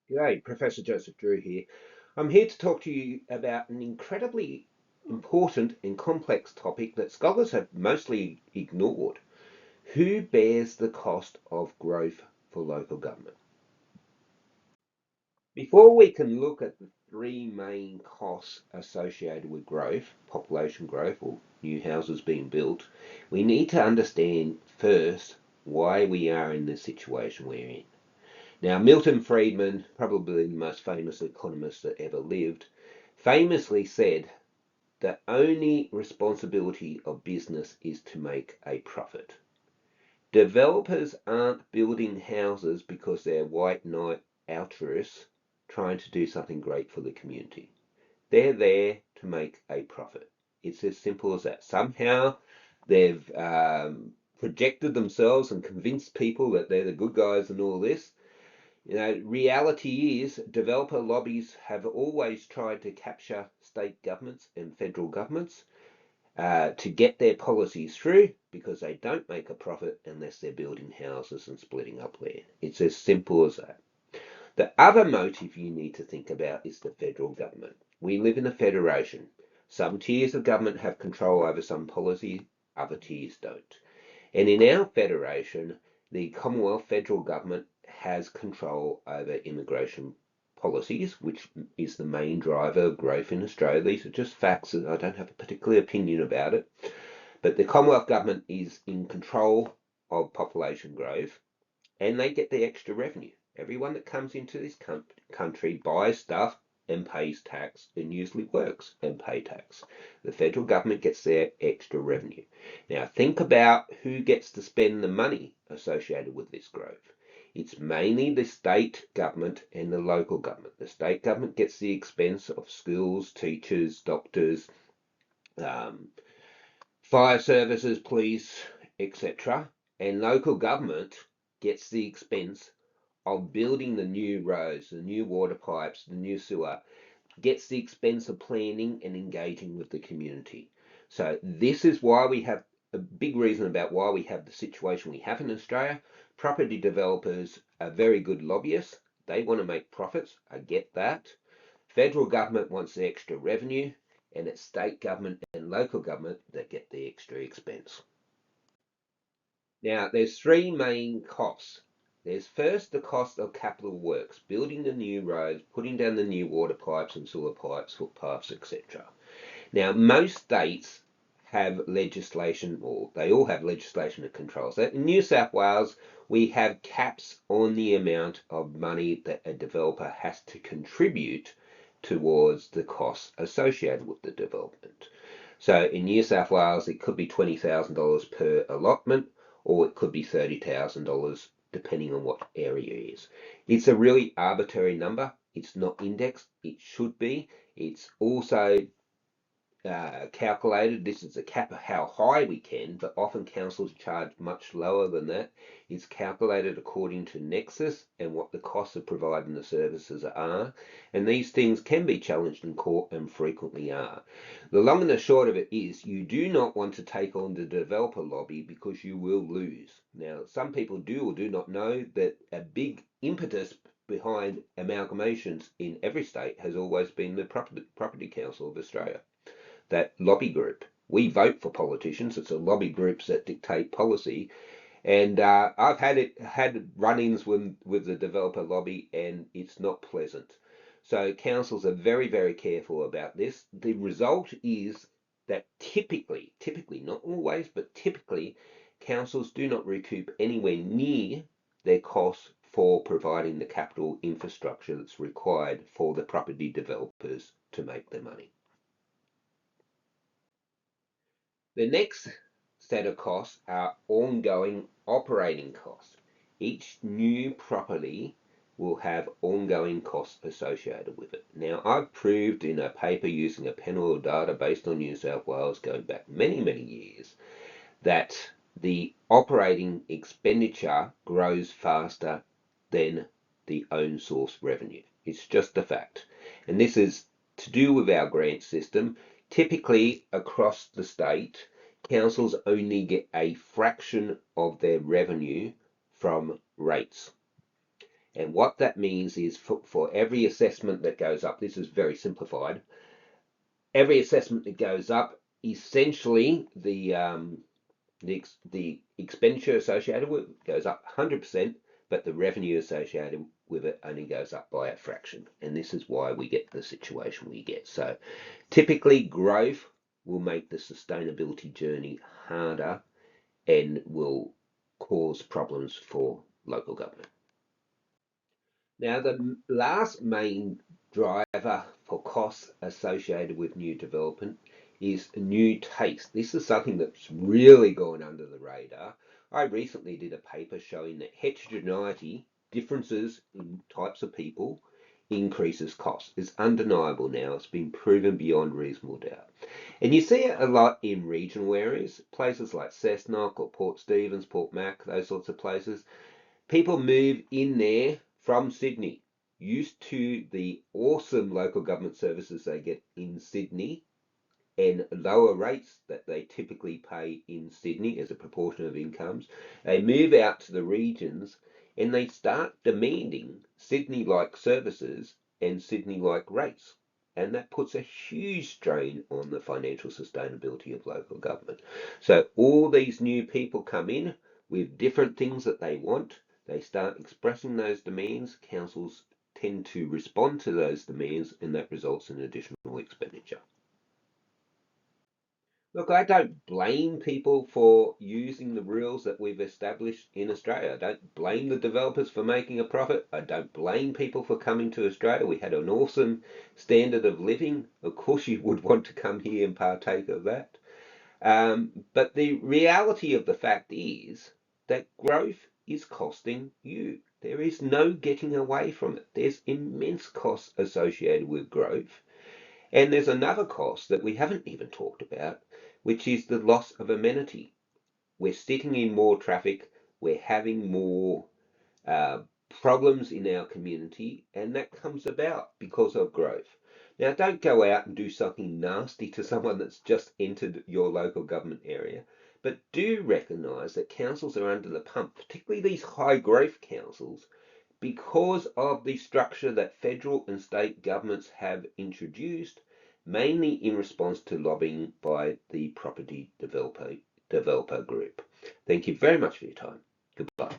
G'day, Professor Joseph Drew here. I'm here to talk to you about an incredibly important and complex topic that scholars have mostly ignored. Who bears the cost of growth for local government? Before we can look at the three main costs associated with growth, population growth or new houses being built, we need to understand first why we are in the situation we're in. Now, Milton Friedman, probably the most famous economist that ever lived, famously said the only responsibility of business is to make a profit. Developers aren't building houses because they're white knight altruists trying to do something great for the community. They're there to make a profit. It's as simple as that. Somehow they've projected themselves and convinced people that they're the good guys and all this. Reality is developer lobbies have always tried to capture state governments and federal governments to get their policies through because they don't make a profit unless they're building houses and splitting up land. It's as simple as that. The other motive you need to think about is the federal government. We live in a federation. Some tiers of government have control over some policy, other tiers don't. And in our federation, the Commonwealth federal government has control over immigration policies, which is the main driver of growth in Australia. These are just facts, and I don't have a particular opinion about it. But the Commonwealth government is in control of population growth, and they get the extra revenue. Everyone that comes into this country buys stuff and pays tax and usually works and pay tax. The federal government gets their extra revenue. Now think about who gets to spend the money associated with this growth. It's mainly the state government and the local government. The state government gets the expense of schools, teachers, doctors, um, fire services, police, etc. And local government gets the expense of building the new roads, the new water pipes, the new sewer, gets the expense of planning and engaging with the community. So this is why we have a big reason about why we have the situation we have in Australia. Property developers are very good lobbyists. They want to make profits. I get that. Federal government wants the extra revenue, and it's state government and local government that get the extra expense. Now, there's three main costs. There's first the cost of capital works, building the new roads, putting down the new water pipes and sewer pipes, footpaths, etc. Now, most states have legislation, or they all have legislation that controls that. In New South Wales, we have caps on the amount of money that a developer has to contribute towards the costs associated with the development. So in New South Wales, it could be $20,000 per allotment, or it could be $30,000 depending on what area it is. It's a really arbitrary number. It's not indexed. It should be. It's also calculated. This is a cap of how high we can, but often councils charge much lower than that. It's calculated according to Nexus and what the costs of providing the services are. And these things can be challenged in court and frequently are. The long and the short of it is you do not want to take on the developer lobby because you will lose. Now, some people do or do not know that a big impetus behind amalgamations in every state has always been the Property Council of Australia, that lobby group. We vote for politicians. It's the lobby groups that dictate policy. And I've had run-ins with the developer lobby, and it's not pleasant. So councils are very, very careful about this. The result is that typically, not always, but typically, councils do not recoup anywhere near their costs for providing the capital infrastructure that's required for the property developers to make their money. The next set of costs are ongoing operating costs. Each new property will have ongoing costs associated with it. Now, I've proved in a paper using a panel of data based on New South Wales going back many, many years that the operating expenditure grows faster than the own source revenue. It's just a fact. And this is to do with our grant system. Typically, across the state, councils only get a fraction of their revenue from rates. And what that means is for every assessment that goes up, this is very simplified, every assessment that goes up, essentially the expenditure associated with it goes up 100%, but the revenue associated with it only goes up by a fraction. And this is why we get the situation we get. So typically growth will make the sustainability journey harder and will cause problems for local government. Now, the last main driver for costs associated with new development is new taste. This is something that's really gone under the radar. I recently did a paper showing that heterogeneity, differences in types of people, increases costs. It's undeniable now. It's been proven beyond reasonable doubt. And you see it a lot in regional areas, places like Cessnock or Port Stephens, Port Mac, those sorts of places. People move in there from Sydney, used to the awesome local government services they get in Sydney and lower rates that they typically pay in Sydney as a proportion of incomes. They move out to the regions and they start demanding Sydney-like services and Sydney-like rates. And that puts a huge strain on the financial sustainability of local government. So all these new people come in with different things that they want. They start expressing those demands. Councils tend to respond to those demands, and that results in additional expenditure. Look, I don't blame people for using the rules that we've established in Australia. I don't blame the developers for making a profit. I don't blame people for coming to Australia. We had an awesome standard of living. Of course, you would want to come here and partake of that. But the reality of the fact is that growth is costing you. There is no getting away from it. There's immense costs associated with growth. And there's another cost that we haven't even talked about, which is the loss of amenity. We're sitting in more traffic, we're having more problems in our community, and that comes about because of growth. Now, don't go out and do something nasty to someone that's just entered your local government area, but do recognise that councils are under the pump, particularly these high growth councils, because of the structure that federal and state governments have introduced, mainly in response to lobbying by the property developer group. Thank you very much for your time. Goodbye.